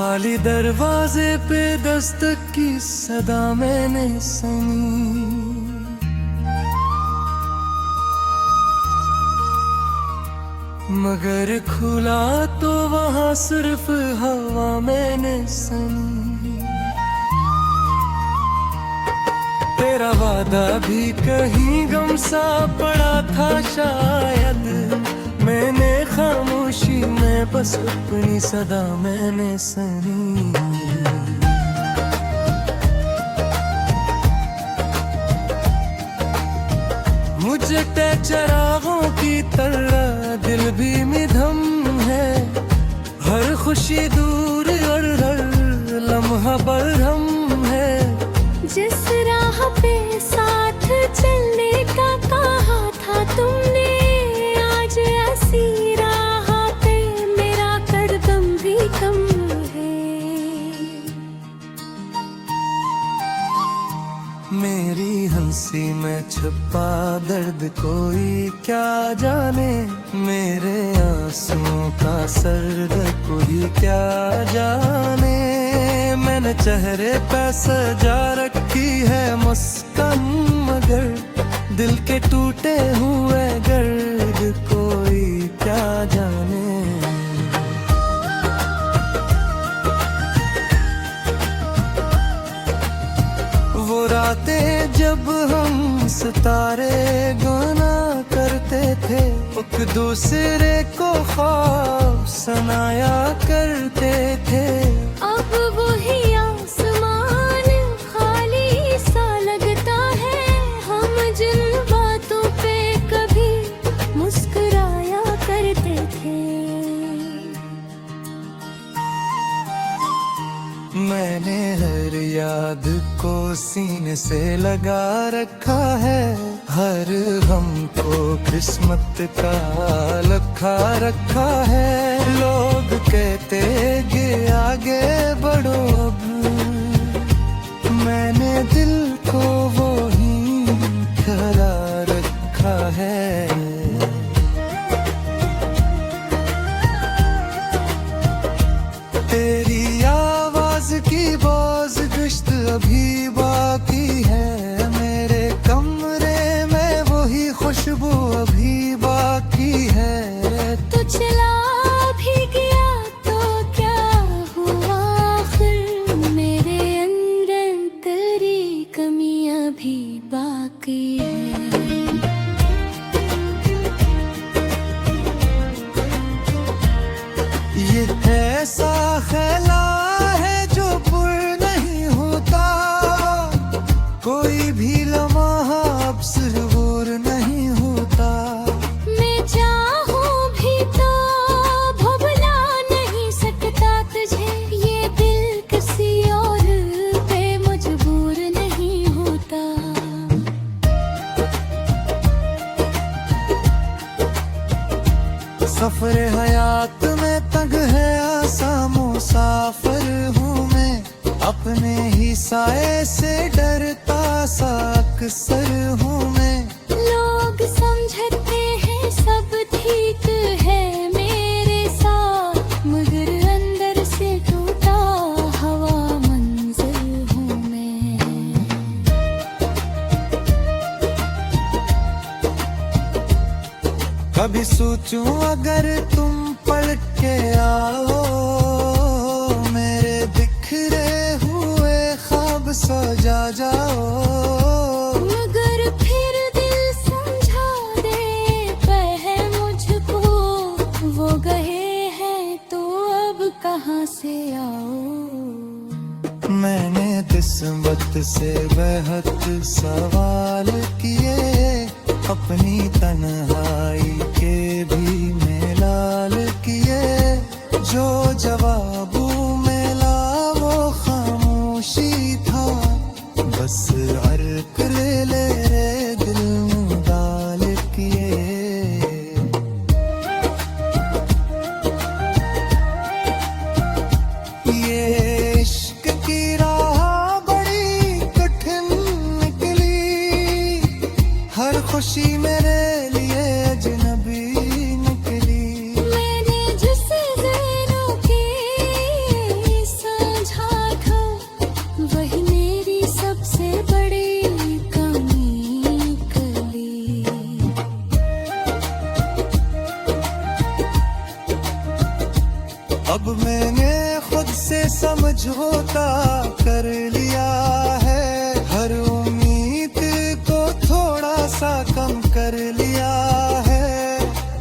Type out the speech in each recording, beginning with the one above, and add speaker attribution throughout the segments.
Speaker 1: खाली दरवाजे पे दस्तक की सदा मैंने सुनी, मगर खुला तो वहाँ सिर्फ हवा मैंने सुनी। तेरा वादा भी कहीं गम सा पड़ा था शायद, मैंने खामोशी में बस अपनी सदा मैंने सुनी। मुझे चरागों की तरह दिल भी मिधम है, हर खुशी दूर और हर लम्हा बरहम है।
Speaker 2: जिस राह पे साथ चलने का कहा था तुमने, आज ऐसी राह पे मेरा कदम भी कम है।
Speaker 1: मेरी हंसी में छुपा दर्द कोई क्या जाने, मेरे आंसुओं का सर्द कोई क्या जाने। मैंने चेहरे पे सजा रखी है मुस्कान, मगर दिल के टूटे हुए गर्द कोई क्या जाने। वो रातें जब हम सितारे गाना करते थे, एक दूसरे को ख्वाब सुनाया करते थे।
Speaker 2: अब वही आसमान खाली सा लगता है, हम जिन बातों पे कभी मुस्कुराया करते थे।
Speaker 1: मैंने हर याद को सीने से लगा रखा है, हर गम को किस्मत का लिखा रखा है। लोग कहते कि आगे बढ़ो अब, मैंने दिल को वो ही खड़ा रखा है। तेरी आवाज की बाज गश्त अभी बाकी है, मेरे कमरे में वही खुशबू अभी बाकी है।
Speaker 2: तो चला भी गया तो क्या हुआ आखिर, मेरे अंदर तेरी कमियां भी बाकी है।
Speaker 1: ये ऐसा ख्याला है जो पुर नहीं होता, कोई भी लम्हा अब सुरूर नहीं होता।
Speaker 2: मैं चाहूं भी तो भुला नहीं सकता तुझे, ये दिल किसी और पे मजबूर नहीं होता।
Speaker 1: सफर हयात में तंग है आसा मुसाफिर हूँ मैं, अपने ही साए से डरता सा अक्सर हूँ मैं।
Speaker 2: लोग समझते हैं सब ठीक है मेरे साथ, मगर अंदर से टूटा हवा मंजिल हूँ मैं।
Speaker 1: कभी सोचूं अगर तुम पलट के आओ, मेरे बिखरे हुए ख्वाब सजा जाओ।
Speaker 2: मगर फिर दिल समझा देता है मुझको, वो गए हैं तो अब कहाँ से आओ।
Speaker 1: मैंने किस्मत से बेहद सवाल किए, अपनी तन्हाई के भी मेलाल किए। जो जवाबों में ला वो खामोशी था, बस अर्क ले रे दिल डाल किए। ये इश्क की राह बड़ी कठिन निकली, हर खुशी मेरे लिए अजनबी निकली।
Speaker 2: मैंने जिसे ज़हनों की
Speaker 1: समझौता कर लिया है, हर उम्मीद को थोड़ा सा कम कर लिया है।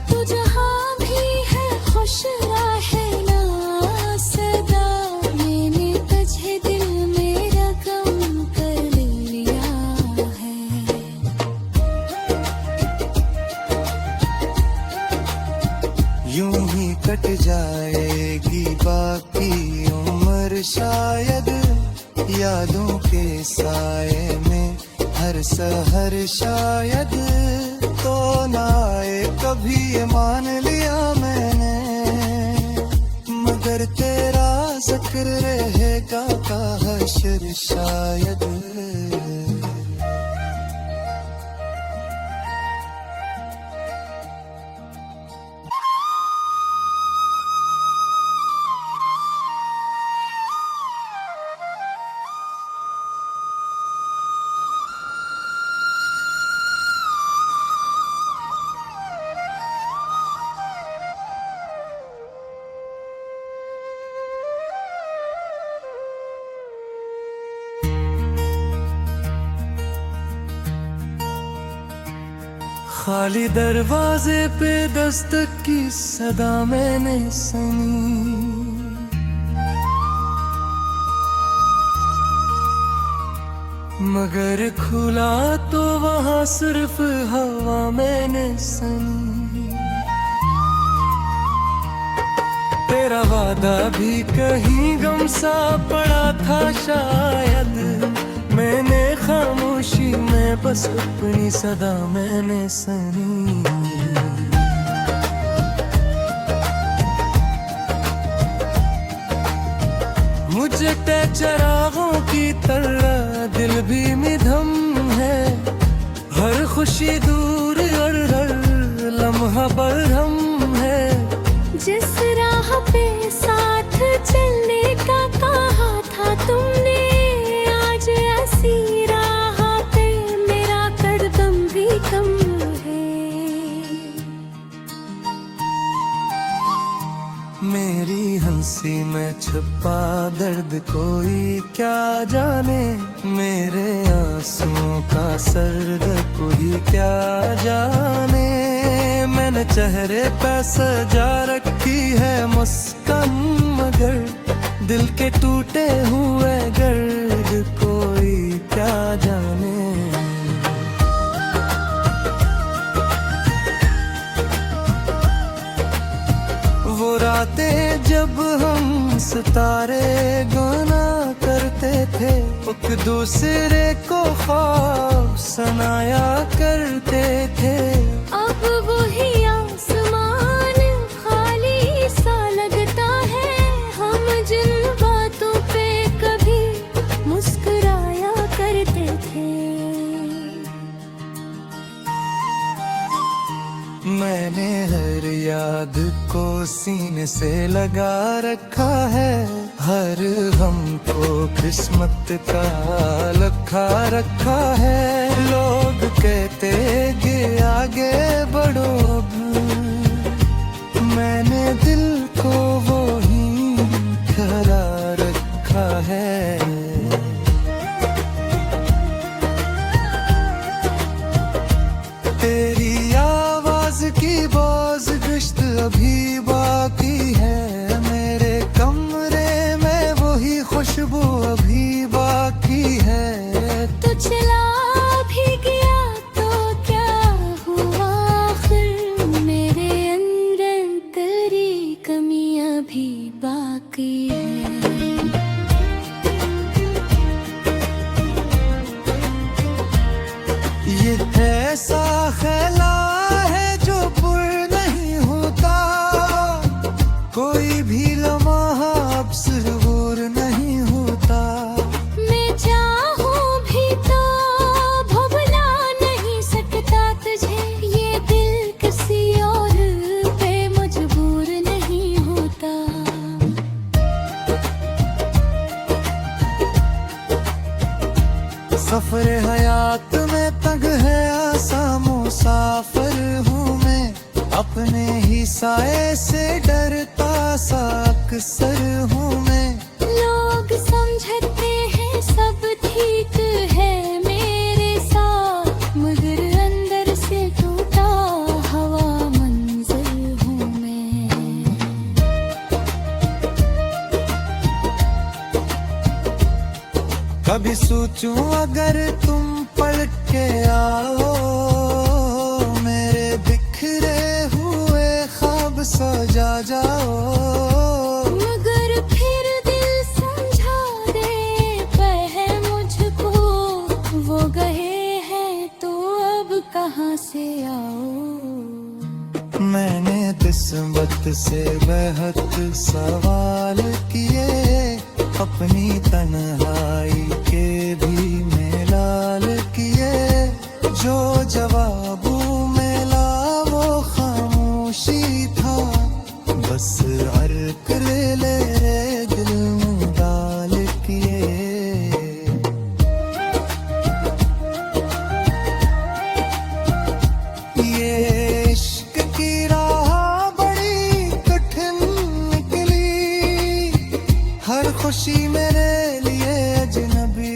Speaker 2: तू जहाँ भी है खुश रहे ना सदा, मैंने तुझे दिल मेरा गम कर लिया है।
Speaker 1: यूं ही कट जाएगी बाकी उम्र शायद, यादों के साए में हर सहर शायद। तो ना आए कभी ये मान लिया मैंने, मगर तेरा जिक्र रहेगा का हश्र शायद। खाली दरवाजे पे दस्तक की सदा मैंने सुनी, मगर खुला तो वहाँ सिर्फ हवा मैंने सुनी। तेरा वादा भी कहीं गम सा पड़ा था शायद, मैंने खामोशी में बस अपनी सदा मैंने सुनी। मुझे चरागों की तरह दिल भी मिधम है, हर खुशी दूर और हर लम्हा बरहम है।
Speaker 2: जिस राह पे साथ चलने का कहा था तुमने, आज ऐसी राह पे मेरा कदम भी कम है।
Speaker 1: मेरी हंसी में छुपा दर्द कोई क्या जाने, मेरे आंसुओं का सर्द कोई क्या जाने। मैंने चेहरे पे सजा रखी है मुस्कान, मगर दिल के टूटे हुए गर्द कोई क्या जाने। वो रातें जब हम सितारे गाना करते थे, एक दूसरे को ख्वाब सुनाया करते थे।
Speaker 2: अब वही आसमान खाली सा लगता है, हम जिन बातों पे कभी मुस्कुराया करते थे।
Speaker 1: मैंने हर याद को सीने से लगा रखा है, हर गम को किस्मत का लिखा रखा है। लोग कहते कि आगे बढ़ो अब, मैंने दिल को वो ही ठहरा रखा है। तेरी आवाज की बाज गश्त अभी बाकी है, मेरे कमरे में वही खुशबू अभी बाकी है।
Speaker 2: तो चला भी गया तो क्या हुआ आखिर, मेरे अंदर तेरी कमियां भी बाकी है।
Speaker 1: ये ऐसा ख्याला है जो पुर नहीं होता, कोई भी लम्हा अब सुरूर नहीं होता।
Speaker 2: मैं चाहूं भी तो भुला नहीं सकता तुझे, ये दिल किसी और पे मजबूर नहीं होता।
Speaker 1: सफर हयात में तंग है आसा मुसाफिर हूँ मैं, अपने ही साए से डरता सा अक्सर हूँ मैं।
Speaker 2: लोग
Speaker 1: सोचूं अगर तुम पलट के आओ, मेरे बिखरे हुए ख्वाब सजा जाओ।
Speaker 2: मगर फिर दिल समझा दे पे मुझको, वो गए हैं तो अब कहाँ से आओ।
Speaker 1: मैंने किस्मत से बेहद सवाल किए, अपनी तन्हाई के भी मेलाल किए। जो जवाबों में ला वो खामोशी था, बस अर्क ले ले दिल में डाल किए। ये इश्क की राह बड़ी कठिन निकली, हर खुशी मेरे लिए अजनबी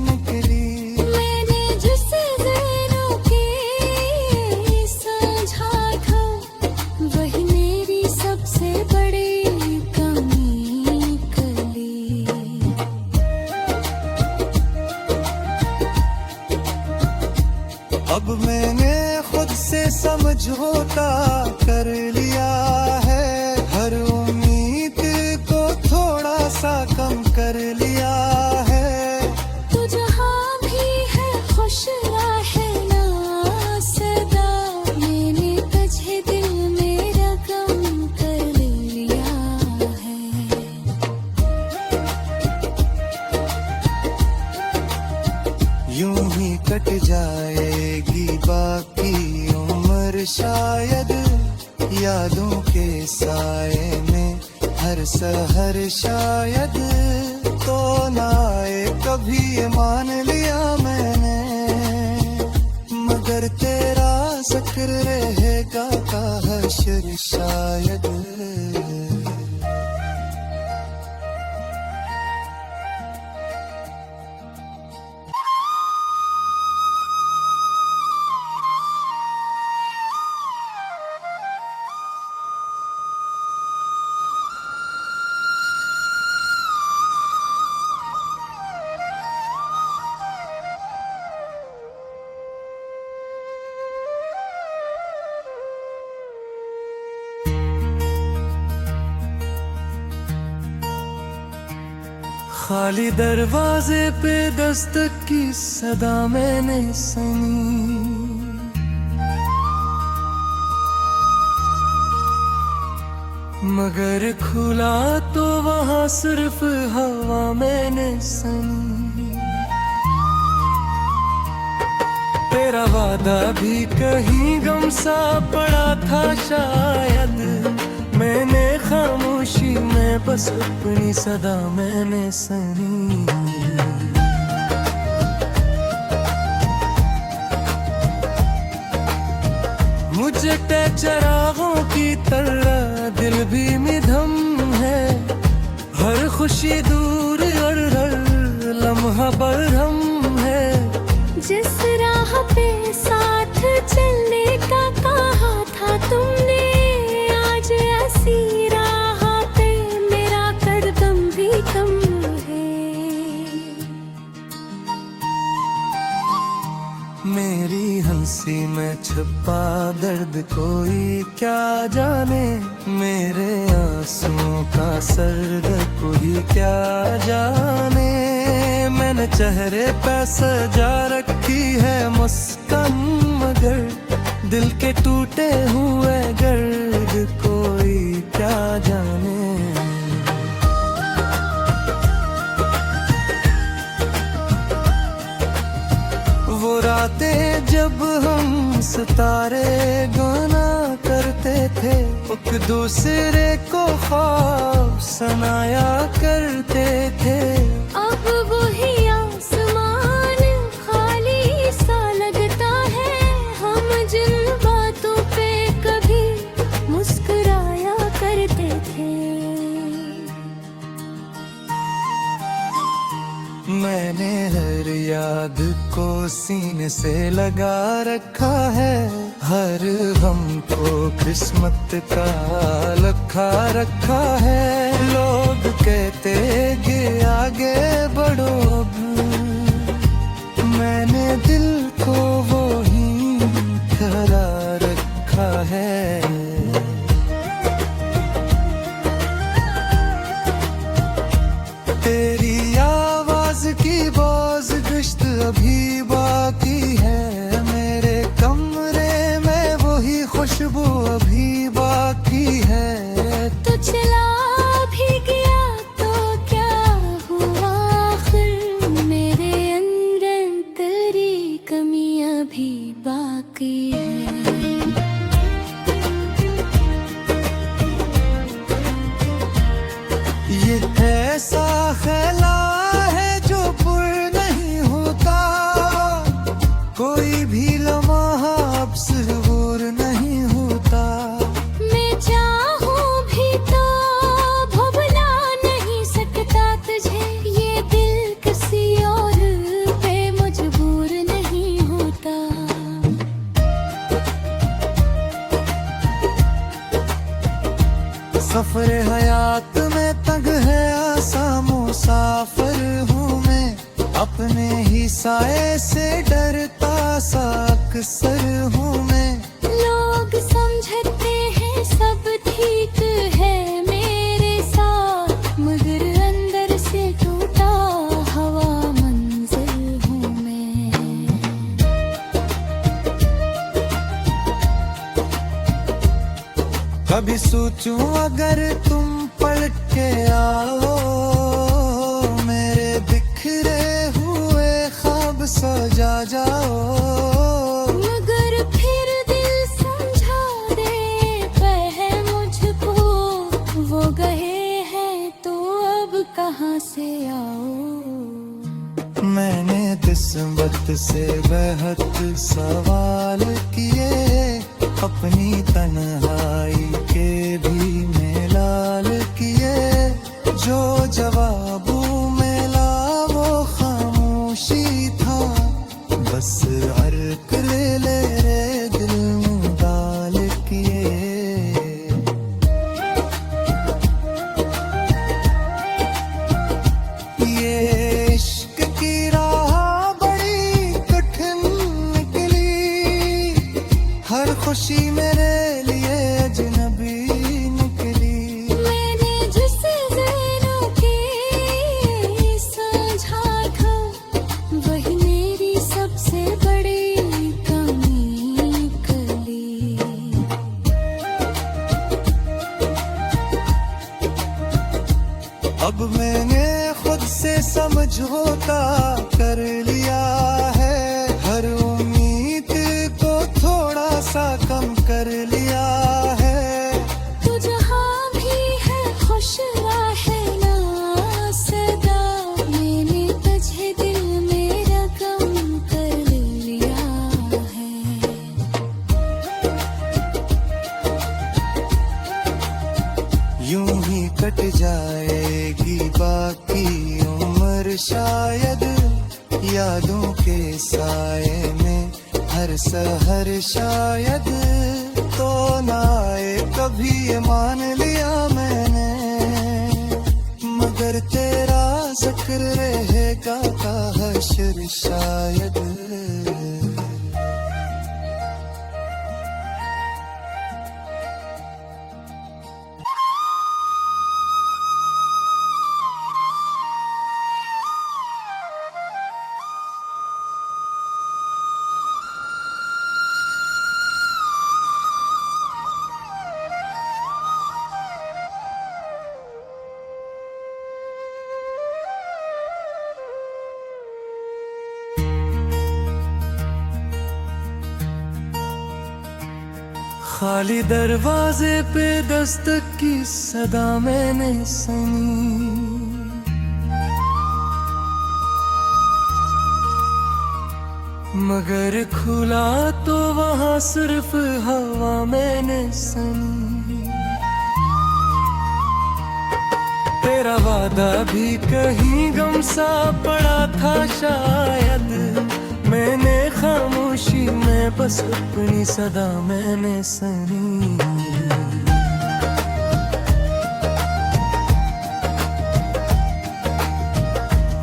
Speaker 1: निकली।
Speaker 2: मैंने जिसे ज़हनों के समझा था, वही मेरी सबसे बड़ी कमी निकली।
Speaker 1: अब मैंने खुद से समझौता कर लिया है, हर उम्मीद को थोड़ा सा कम कर लिया है।
Speaker 2: तू जहाँ भी है खुश रहे ना सदा, मैंने तुझे दिल में रकम कर लिया है।
Speaker 1: यूं ही कट जाएगी बाकी उम्र शायद, यादों के साए में हर सहर शायद। तो ना आए कभी ये मान लिया मैंने, मगर तेरा जिक्र रहेगा का हश्र शायद। खाली दरवाजे पे दस्तक की सदा मैंने सुनी, मगर खुला तो वहाँ सिर्फ हवा मैंने सुनी। तेरा वादा भी कहीं गम सा पड़ा था शायद, मैंने खामोशी में बस अपनी सदा मैंने सुनी। मुझे ते चरागों की तरह दिल भी मिधम है, हर खुशी दूर और हर लम्हा बरहम है।
Speaker 2: जिस राह पे साथ चलने का कहा था तुमने, आज ऐसी राह पे मेरा कदम भी कम है।
Speaker 1: मेरी हंसी में छुपा दर्द कोई क्या जाने, मेरे आंसुओं का सर्द कोई क्या जाने। मैंने चेहरे पे सजा रखी है मुस्कान, मगर दिल के टूटे हुए गर्द कोई क्या जाने। वो रातें जब हम सितारे गाना करते थे, एक दूसरे को ख्वाब सुनाया करते थे।
Speaker 2: अब वही आसमान खाली सा लगता है, हम जिन बातों पे कभी मुस्कुराया करते थे।
Speaker 1: मैंने हर याद को सीने से लगा रखा है, हर गम को किस्मत का लिखा रखा है। लोग कहते कि आगे बढ़ो अब, अपने ही साए से डरता सा अक्सर हूँ मैं।
Speaker 2: लोग समझते हैं सब ठीक है मेरे साथ, मगर अंदर से टूटा हवा मंजिल हूँ मैं।
Speaker 1: कभी सोचूं अगर तुम पलट के आओ, मेरे बिखरे हुए ख्वाब सजा जाओ।
Speaker 2: मगर फिर दिल समझा दे पह मुझको, वो गए हैं तो अब कहाँ से आओ।
Speaker 1: मैंने किस्मत से बेहद सवाल किए, अपनी तन्हाई के भी मेलाल किए। जो जवाबों में ला वो खामोशी था, बस अर्क ले ले रे दिल में डाल किए। ये इश्क की राह बड़ी कठिन निकली, हर खुशी मेरे लिए अजनबी निकली।
Speaker 2: मैंने जिसे ज़रा के समझा था, वही मेरी सबसे बड़ी कमी निकली।
Speaker 1: अब मैंने खुद से समझौता कर लिया है, हर उम्मीद को थोड़ा सा कम कर लिया है।
Speaker 2: तू जहाँ भी है खुश रहे ना सदा, मैंने तुझे दिल में रकम कर लिया है।
Speaker 1: यूं ही कट जाएगी बाकी उम्र शायद, यादों के साए में हर सहर शायद। तो ना आए कभी ये मान लिया मैंने, मगर तेरा जिक्र रहेगा का हश्र शायद। खाली दरवाजे पे दस्तक की सदा मैंने सुनी, मगर खुला तो वहाँ सिर्फ हवा मैंने सुनी। तेरा वादा भी कहीं गम सा पड़ा था शायद, मैंने खामोशी में बस अपनी सदा मैंने सुनी।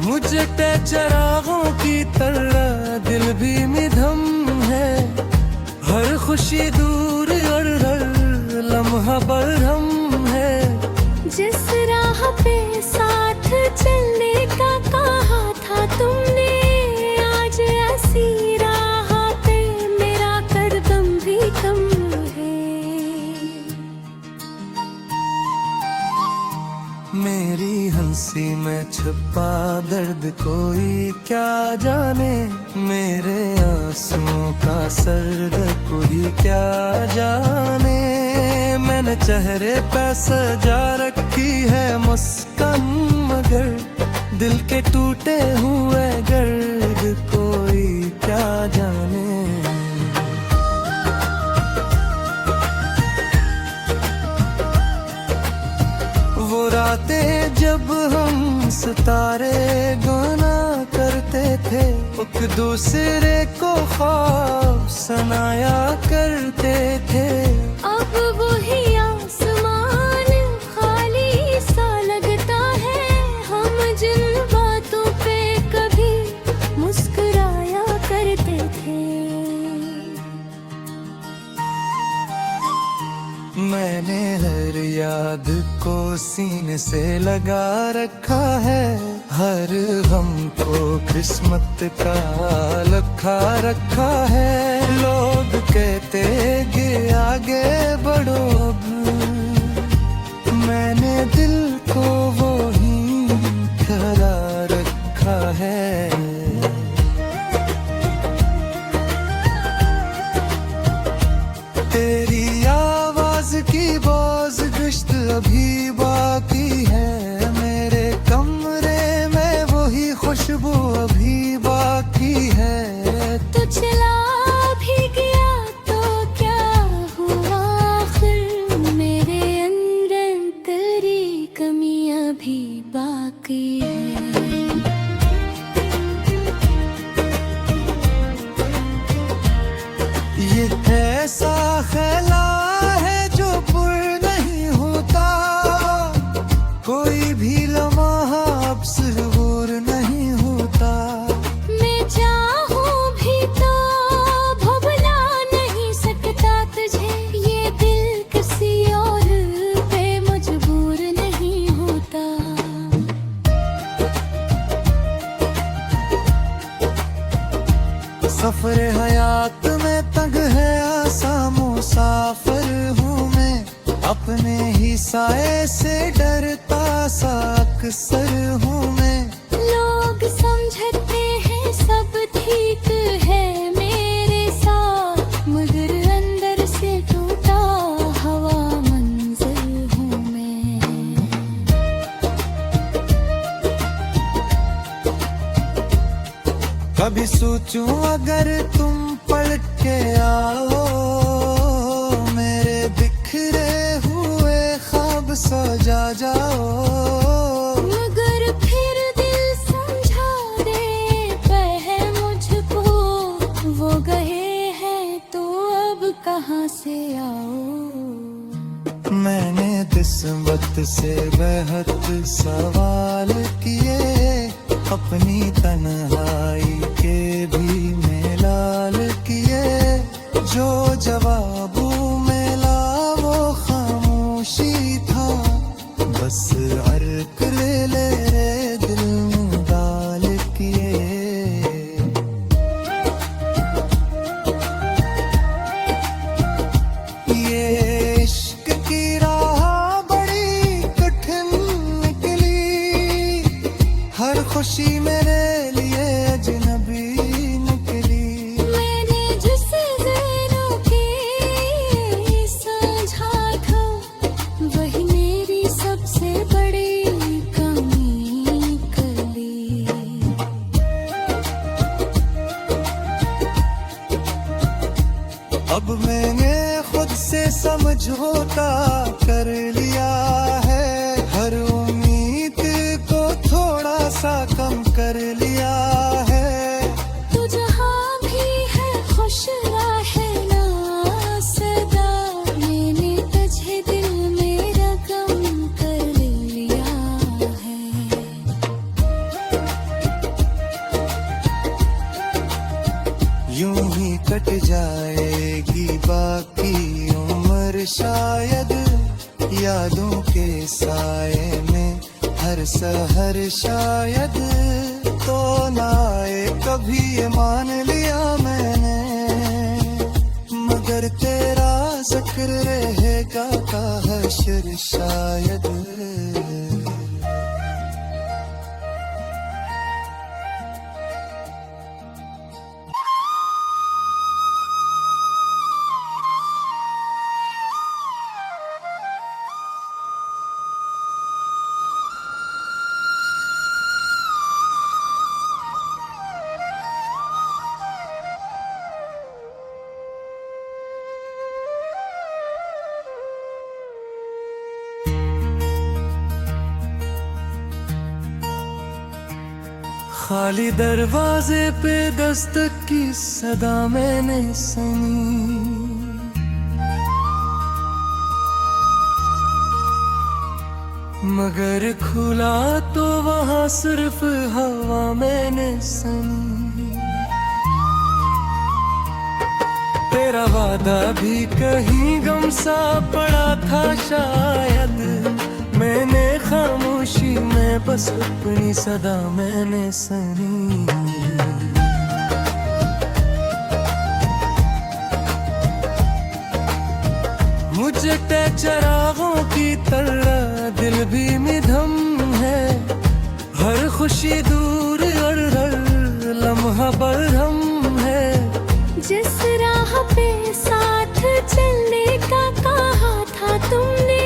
Speaker 1: मुझे ते चरागों की तरह दिल भी मिधम है, हर खुशी दूर और हर लम्हा बरहम है।
Speaker 2: जिस राह पे साथ चलने का कहा था तुमने, आज ऐसी राह पे मेरा कदम भी कम है।
Speaker 1: मेरी हंसी में छुपा दर्द कोई क्या जाने, मेरे आंसुओं का सर्द कोई क्या जाने। मैंने चेहरे पे सजा रखी है मुस्कान, मगर दिल के टूटे हुए गर्द कोई क्या जाने। वो रातें जब हम सितारे गाना करते थे, एक दूसरे को ख्वाब सुनाया करते थे।
Speaker 2: अब वही आसमान खाली सा लगता है, हम जिन बातों पे कभी
Speaker 1: से लगा रखा है, हर हमको किस्मत का लिखा रखा है। लोग कहते कि आगे बढ़ो अब, मैंने दिल को वो ही ठहरा रखा है। तेरी आवाज की बोझ गश्त अभी बाकी है, मेरे कमरे में वही खुशबू अभी बाकी है।
Speaker 2: तो चला भी गया तो क्या हुआ, आखिर मेरे अंदर तेरी कमियां भी बाकी है।
Speaker 1: ये ऐसा ख्याला है जो पुर नहीं होता, कोई भी लम्हा अब सुरूर नहीं होता।
Speaker 2: मैं चाहूं भी तो भुला नहीं सकता तुझे, ये दिल किसी और पे मजबूर नहीं होता।
Speaker 1: सफर हयात में तंग है आसा मुसाफिर हूँ मैं, अपने ही साए से डरता सा अक्सर हूँ मैं।
Speaker 2: लोग समझते हैं सब ठीक है मेरे साथ, मगर अंदर से टूटा हवा मंजिल हूँ मैं।
Speaker 1: कभी सोचूं अगर तुम पलट के आओ, मेरे बिखरे हुए ख्वाब सजा जाओ।
Speaker 2: मगर फिर दिल समझा देता है मुझको, वो गए हैं तो अब कहाँ से आओ।
Speaker 1: मैंने किस्मत से बेहद सवाल किए, अपनी तन्हाई के भी मेलाल किए। जो जवाबों में ला वो खामोशी था, बस अर्क ले ले रे दिल में डाल किए। ये इश्क की राह बड़ी कठिन निकली, हर खुशी मेरे लिए अजनबी निकली।
Speaker 2: मैंने जिसे ज़हनों की समझा था, वही मेरी सबसे बड़ी कमी निकली।
Speaker 1: अब मैंने खुद से समझौता कर लिया है, हर उम्मीद को थोड़ा सा कम कर लिया है।
Speaker 2: तू जहाँ भी है खुश रहना सदा, मैंने तुझे दिल में रकम कर लिया है।
Speaker 1: यूं ही कट जाएगी बाकी उम्र शायद, यादों के साए में हर सहर शायद। तो ना आए कभी ये मान लिया मैंने, मगर तेरा जिक्र रहेगा का हश्र शायद। खाली दरवाजे पे दस्तक की सदा मैंने सुनी, मगर खुला तो वहाँ सिर्फ हवा मैंने सुनी। तेरा वादा भी कहीं गम सा पड़ा था शायद, मैंने खामोशी में बस अपनी सदा मैंने सुनी। मुझे चरागों की तरह दिल भी मिधम है, हर खुशी दूर और हर लम्हा बरहम है।
Speaker 2: जिस राह पे साथ चलने का कहा था तुमने,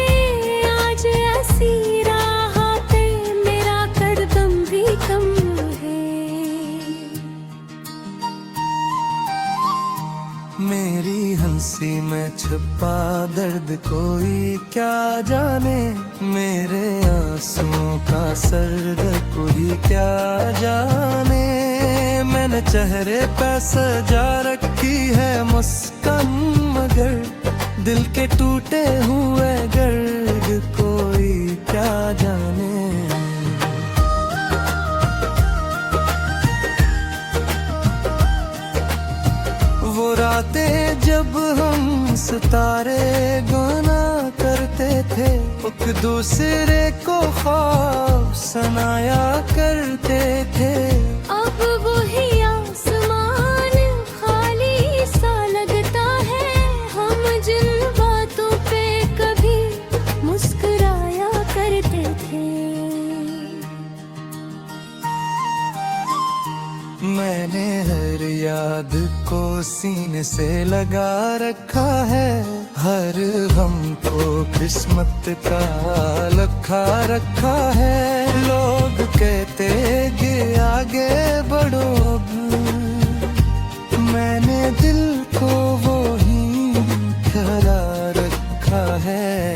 Speaker 2: आज ऐसी राह पे मेरा कदम भी कम है।
Speaker 1: मेरी हंसी में छुपा दर्द कोई क्या जाने, मेरे आंसुओं का सर्द कोई क्या जाने। मैंने चेहरे पे सजा रखी है मुस्कान, मगर दिल के टूटे हुए गर्द कोई क्या जाने। वो रातें जब हम सितारे गाना करते थे, एक दूसरे को ख्वाब सुनाया करते थे।
Speaker 2: अब वही आसमान खाली सा लगता है, हम जिन बातों पे कभी मुस्कुराया करते थे।
Speaker 1: मैंने हर याद को सीने से लगा रखा है, हर गम को किस्मत का लिखा रखा है। लोग कहते कि आगे बढ़ो, मैंने दिल को वो ही ठहरा रखा है।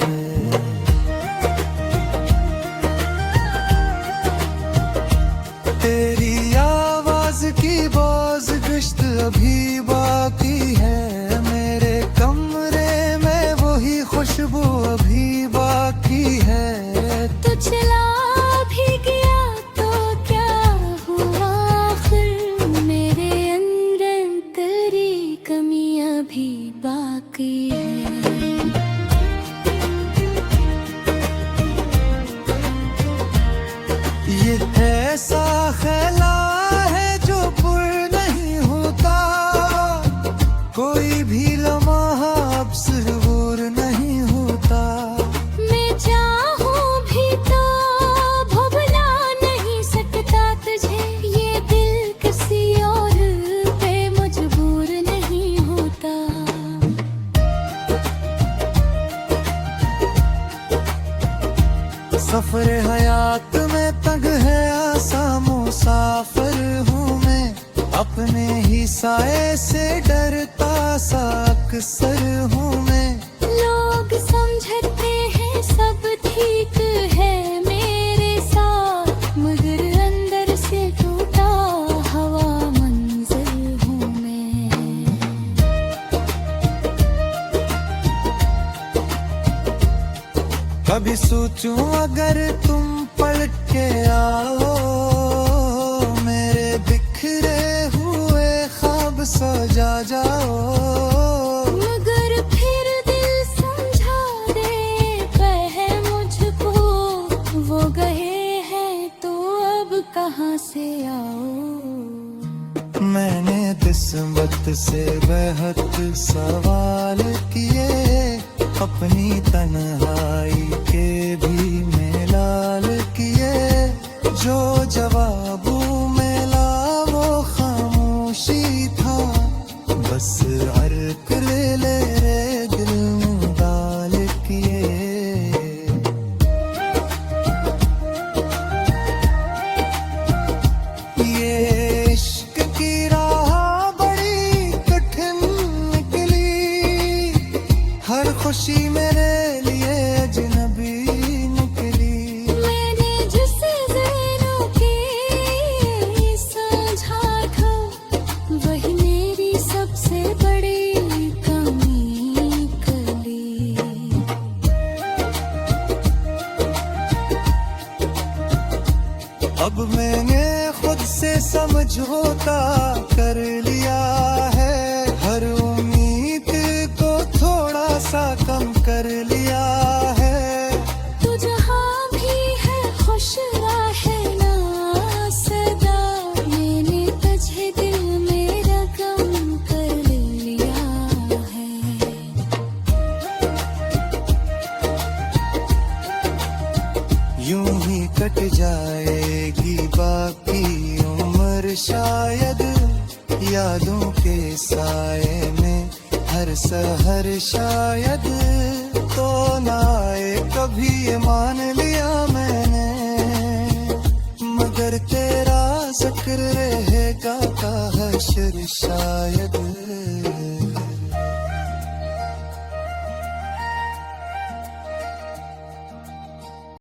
Speaker 1: तेरी आवाज की बाज गश्त अभी बाकी है, मेरे कमरे में वही खुशबू अभी बाकी है।
Speaker 2: तो चला भी गया तो क्या हुआ, आखिर मेरे अंदर तेरी कमियां भी बाकी है।
Speaker 1: ये ऐसा ख्याला है जो पुर नहीं होता, कोई भी लम्हा अब सुरूर नहीं होता।
Speaker 2: मैं चाहूं भी तो भुला नहीं सकता तुझे, ये दिल किसी और पे मजबूर नहीं होता।
Speaker 1: सफर हयात में तंग है आसा मुसाफिर हूँ मैं, अपने ही साए से डरता सा अक्सर हूँ मैं।
Speaker 2: लोग समझते हैं सब ठीक है मेरे साथ, मगर अंदर से टूटा हवा मंजिल हूँ मैं।
Speaker 1: कभी सोचूं अगर तुम पलट के आओ, मेरे बिखरे हुए ख्वाब सजा जाओ।
Speaker 2: मगर फिर दिल समझा देता है मुझको, वो गए हैं तो अब कहाँ से आओ।
Speaker 1: मैंने किस्मत से बेहद सवाल किए, अपनी तन्हाई के भी मेलाल किए। जो जवाबों में ला वो खामोशी था, बस अर्क ले ले रे दिल में डाल किए। ये इश्क की राह बड़ी कठिन निकली, हर खुशी मेरे लिए अजनबी निकली।
Speaker 2: मैंने जिसे ज़हनों की समझा था, वही मेरी सबसे बड़ी कमी निकली।
Speaker 1: अब मैंने खुद से समझौता कर लिया है, हर उम्मीद को थोड़ा सा कम कर लिया है।
Speaker 2: तू जहाँ
Speaker 1: यादों के साए में हर सहर शायद तो ना आए, कभी ये मान लिया मैंने, मगर तेरा जिक्र रहेगा का हश्र शायद।